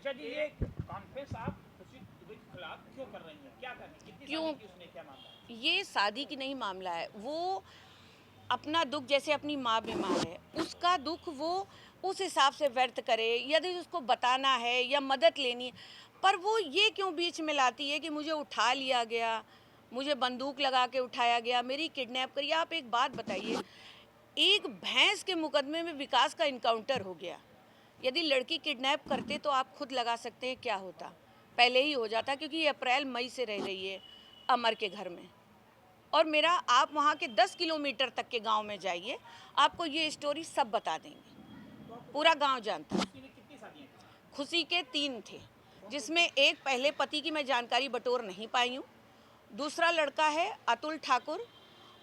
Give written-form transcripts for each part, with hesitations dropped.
ऋचा जी, ये कॉन्फ्रेंस आप खुशी दुबे के खिलाफ क्यों कर रही हैं? क्या करनी, कितनी क्यों? शादी की उसने, क्या मामला है? ये शादी की नहीं मामला है। वो अपना दुख जैसे अपनी माँ बीमार है, उसका दुख वो उस हिसाब से व्यर्थ करे, यदि उसको बताना है या मदद लेनी है। पर वो ये क्यों बीच में लाती है कि मुझे उठा लिया गया, मुझे बंदूक लगा के उठाया गया, मेरी किडनैप करी। आप एक बात बताइए, एक भैंस के मुकदमे में विकास का इनकाउंटर हो गया। यदि लड़की किडनैप करते तो आप खुद लगा सकते हैं क्या होता, पहले ही हो जाता, क्योंकि ये अप्रैल मई से रह रही है अमर के घर में। और मेरा, आप वहाँ के 10 किलोमीटर तक के गांव में जाइए, आपको ये स्टोरी सब बता देंगे, पूरा गांव जानता है। खुशी ने कितनी शादियां की? खुशी के 3 थे, जिसमें एक पहले पति की मैं जानकारी बटोर नहीं पाई हूँ, दूसरा लड़का है अतुल ठाकुर,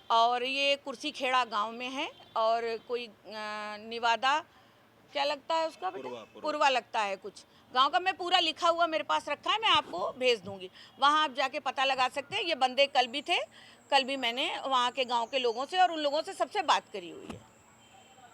और ये कुर्सी खेड़ा गांव में है, और कोई निवादा, क्या लगता है उसका बेटा? पूर्वा लगता है कुछ गांव का। मैं पूरा लिखा हुआ मेरे पास रखा है, मैं आपको भेज दूंगी, वहां आप जाके पता लगा सकते हैं। ये बंदे कल भी थे, कल भी मैंने वहाँ के गांव के लोगों से और उन लोगों से सबसे बात करी हुई है।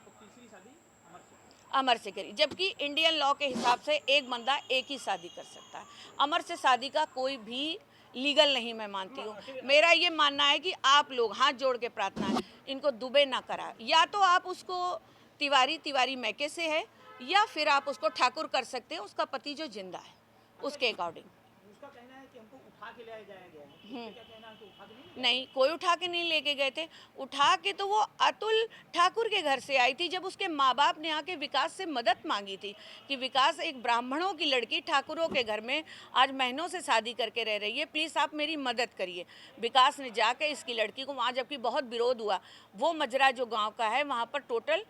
तो तीसरी शादी अमर से? अमर से करी, जबकि इंडियन लॉ के हिसाब से एक बंदा एक ही शादी कर सकता है। अमर से शादी का कोई भी लीगल नहीं मैं मानती हूँ। मेरा ये मानना है कि आप लोग हाथ जोड़ के प्रार्थना है, इनको दुबे ना करा। या तो आप उसको तिवारी मैके से है, या फिर आप उसको ठाकुर कर सकते हैं, उसका पति जो जिंदा है उसके अकॉर्डिंग। उसका कहना है कि हमको उठा के ले जाया गया है, उसका क्या कहना है कि उठा के नहीं? नहीं, कोई उठा के नहीं लेके गए थे। उठा के तो वो अतुल ठाकुर के घर से आई थी, जब उसके माँ बाप ने आके विकास से मदद मांगी थी कि विकास, एक ब्राह्मणों की लड़की ठाकुरों के घर में आज महीनों से शादी करके रह रही है, प्लीज़ आप मेरी मदद करिए। विकास ने जाके इसकी लड़की को वहाँ, जबकि बहुत विरोध हुआ, वो मजरा जो गाँव का है वहाँ पर टोटल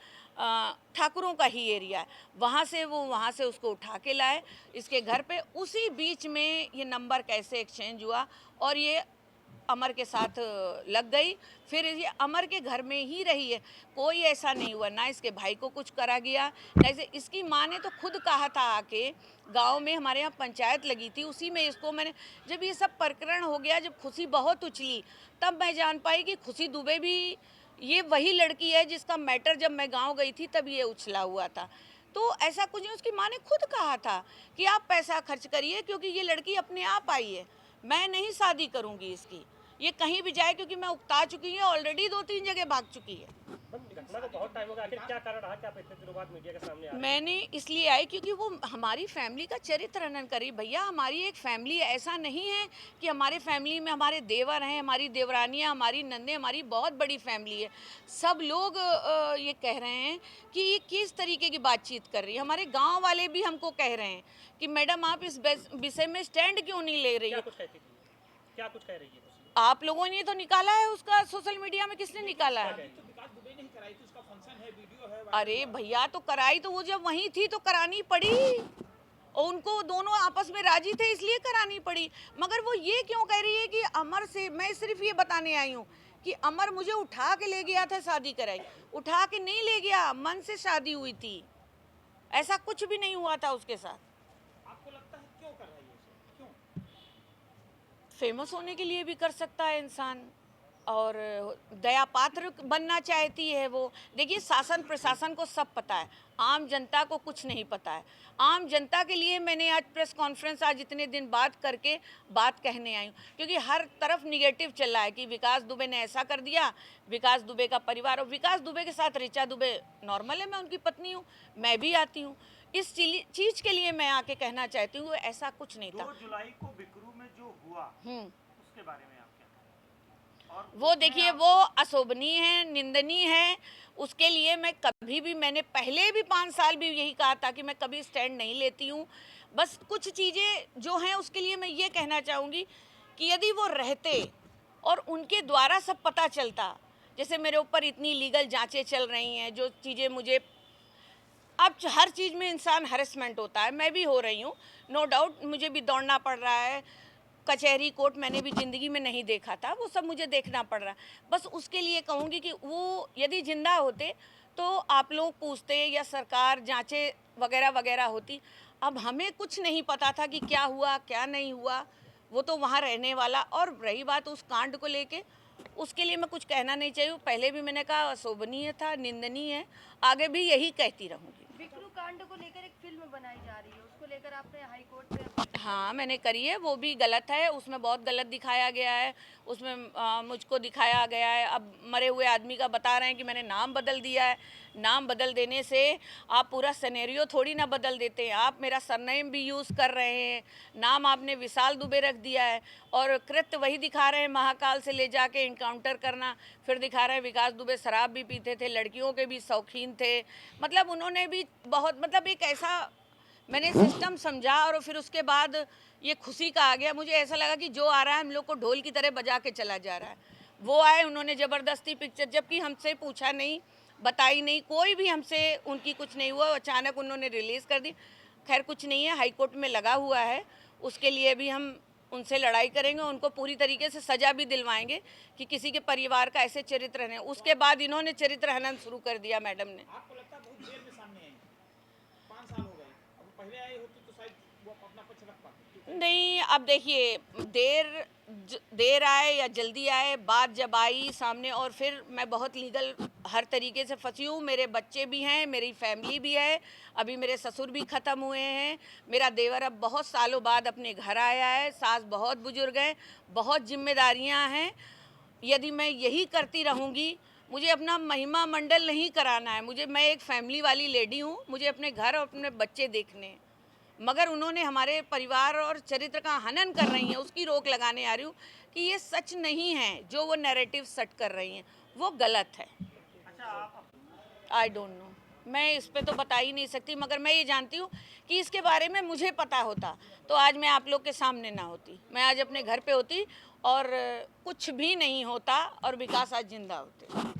ठाकुरों का ही एरिया है, वहाँ से उसको उठा के लाए इसके घर पे। उसी बीच में ये नंबर कैसे एक्सचेंज हुआ और ये अमर के साथ लग गई, फिर ये अमर के घर में ही रही है। कोई ऐसा नहीं हुआ, ना इसके भाई को कुछ करा गया, ना इसे। इसकी माँ ने तो खुद कहा था आके, गांव में हमारे यहाँ पंचायत लगी थी, उसी में इसको मैंने, जब ये सब प्रकरण हो गया, जब खुशी बहुत उछली, तब मैं जान पाई कि खुशी दुबे भी ये वही लड़की है जिसका मैटर जब मैं गाँव गई थी तब ये उछला हुआ था। तो ऐसा कुछ नहीं, उसकी माँ ने खुद कहा था कि आप पैसा खर्च करिए, क्योंकि ये लड़की अपने आप आई है, मैं नहीं शादी करूंगी इसकी, ये कहीं भी जाए, क्योंकि मैं उकता चुकी है, ऑलरेडी 2-3 जगह भाग चुकी है। घटना को बहुत टाइम हो गया, आखिर क्या कारण रहा कि आप इतने दिनों बाद मीडिया के सामने आ रहे हैं? मैंने इसलिए आई क्योंकि वो हमारी फैमिली का चरित्र हनन करी। भैया, हमारी एक फैमिली है, ऐसा नहीं है कि हमारे फैमिली में हमारे देवर हैं, हमारी देवरानियाँ, हमारी नंदे, हमारी बहुत बड़ी फैमिली है। सब लोग ये कह रहे हैं कि ये किस तरीके की बातचीत कर रही है। हमारे गाँव वाले भी हमको कह रहे हैं कि मैडम आप इस विषय में स्टैंड क्यों नहीं ले रही क्या है। कुछ कहती थी, क्या कुछ कह रही है? आप लोगों ने तो निकाला है उसका, सोशल मीडिया में किसने निकाला है? तो विकास दुबे ने ही कराई थी, उसका फंक्शन है, वीडियो है। अरे भैया, तो कराई तो वो जब वहीं थी तो करानी पड़ी, और उनको दोनों आपस में राजी थे इसलिए करानी पड़ी। मगर वो ये क्यों कह रही है कि अमर से, मैं सिर्फ ये बताने आई हूँ कि अमर मुझे उठा के ले गया था, शादी कराई। उठा के नहीं ले गया, मन से शादी हुई थी, ऐसा कुछ भी नहीं हुआ था उसके साथ। आपको लगता है क्यों कर रही है इसे, क्यों? फेमस होने के लिए भी कर सकता है इंसान, और दया पात्र बनना चाहती है वो। देखिए, शासन प्रशासन को सब पता है, आम जनता को कुछ नहीं पता है। आम जनता के लिए मैंने आज प्रेस कॉन्फ्रेंस, आज इतने दिन बाद करके बात कहने आई हूँ, क्योंकि हर तरफ निगेटिव चल रहा है कि विकास दुबे ने ऐसा कर दिया, विकास दुबे का परिवार। और विकास दुबे के साथ ऋचा दुबे नॉर्मल है, मैं उनकी पत्नी हूँ, मैं भी आती हूँ। इस चीज़ के लिए मैं आके कहना चाहती हूँ, ऐसा कुछ नहीं था। 2 जुलाई को बिकरू में जो हुआ उसके बारे में आप क्या कहें? और वो देखिए, वो अशोभनीय है, निंदनीय है। उसके लिए मैं कभी भी, मैंने पहले भी 5 साल भी यही कहा था कि मैं कभी स्टैंड नहीं लेती हूँ। बस कुछ चीज़ें जो हैं उसके लिए मैं ये कहना चाहूँगी कि यदि वो रहते और उनके द्वारा सब पता चलता, जैसे मेरे ऊपर इतनी लीगल जांचें चल रही हैं, जो चीज़ें मुझे, अब हर चीज़ में इंसान हरेसमेंट होता है, मैं भी हो रही हूँ, नो डाउट, मुझे भी दौड़ना पड़ रहा है, कचहरी कोर्ट मैंने भी ज़िंदगी में नहीं देखा था, वो सब मुझे देखना पड़ रहा है। बस उसके लिए कहूँगी कि वो यदि जिंदा होते तो आप लोग पूछते, या सरकार जांचें वगैरह वगैरह होती। अब हमें कुछ नहीं पता था कि क्या हुआ क्या नहीं हुआ, वो तो वहाँ रहने वाला। और रही बात उस कांड को लेके, उसके लिए मैं कुछ कहना नहीं चाहिए, पहले भी मैंने कहा अशोभनीय था, निंदनीय है, आगे भी यही कहती रहूँगी। बिकरू कांड को लेकर एक फिल्म बनाई जा रही है, उसको लेकर लेकर आपने हाई कोर्ट में? हाँ, मैंने करी है, वो भी गलत है, उसमें बहुत गलत दिखाया गया है। उसमें मुझको दिखाया गया है, अब मरे हुए आदमी का बता रहे हैं कि मैंने नाम बदल दिया है। नाम बदल देने से आप पूरा सिनेरियो थोड़ी ना बदल देते हैं। आप मेरा सरनेम भी यूज़ कर रहे हैं, नाम आपने विशाल दुबे रख दिया है और कृत्य वही दिखा रहे हैं, महाकाल से ले जाके इनकाउंटर करना। फिर दिखा रहे हैं विकास दुबे शराब भी पीते थे, लड़कियों के भी शौकीन थे। मतलब उन्होंने भी बहुत, मतलब एक ऐसा मैंने सिस्टम समझा और फिर उसके बाद ये खुशी का आ गया। मुझे ऐसा लगा कि जो आ रहा है हम लोग को ढोल की तरह बजा के चला जा रहा है। वो आए, उन्होंने ज़बरदस्ती पिक्चर, जबकि हमसे पूछा नहीं, बताई नहीं, कोई भी हमसे उनकी कुछ नहीं हुआ, अचानक उन्होंने रिलीज़ कर दी। खैर कुछ नहीं है, हाई कोर्ट में लगा हुआ है, उसके लिए भी हम उनसे लड़ाई करेंगे, उनको पूरी तरीके से सज़ा भी दिलवाएंगे कि किसी के परिवार का ऐसे चरित्र है। उसके बाद इन्होंने चरित्र हनन शुरू कर दिया मैडम ने। आपको लगता है बहुत देर में सामने आई, 5 साल हो गए, अब पहले आई होती तो शायद वो अपना पक्ष रख पाते। नहीं, अब देखिए, देर आए या जल्दी आए, बात जब आई सामने, और फिर मैं बहुत लीगल हर तरीके से फंसी हूँ। मेरे बच्चे भी हैं, मेरी फैमिली भी है, अभी मेरे ससुर भी ख़त्म हुए हैं, मेरा देवर अब बहुत सालों बाद अपने घर आया है, सास बहुत बुजुर्ग हैं, बहुत जिम्मेदारियाँ हैं। यदि मैं यही करती रहूँगी, मुझे अपना महिमा मंडल नहीं कराना है, मैं एक फैमिली वाली लेडी हूँ, मुझे अपने घर और अपने बच्चे देखने हैं। मगर उन्होंने हमारे परिवार और चरित्र का हनन कर रही हैं, उसकी रोक लगाने आ रही हूँ कि ये सच नहीं है, जो वो नैरेटिव सेट कर रही हैं वो गलत है। अच्छा, आप आई डोंट नो, मैं इस पे तो बता ही नहीं सकती, मगर मैं ये जानती हूँ कि इसके बारे में मुझे पता होता तो आज मैं आप लोग के सामने ना होती, मैं आज अपने घर पे होती और कुछ भी नहीं होता और विकास आज जिंदा होते।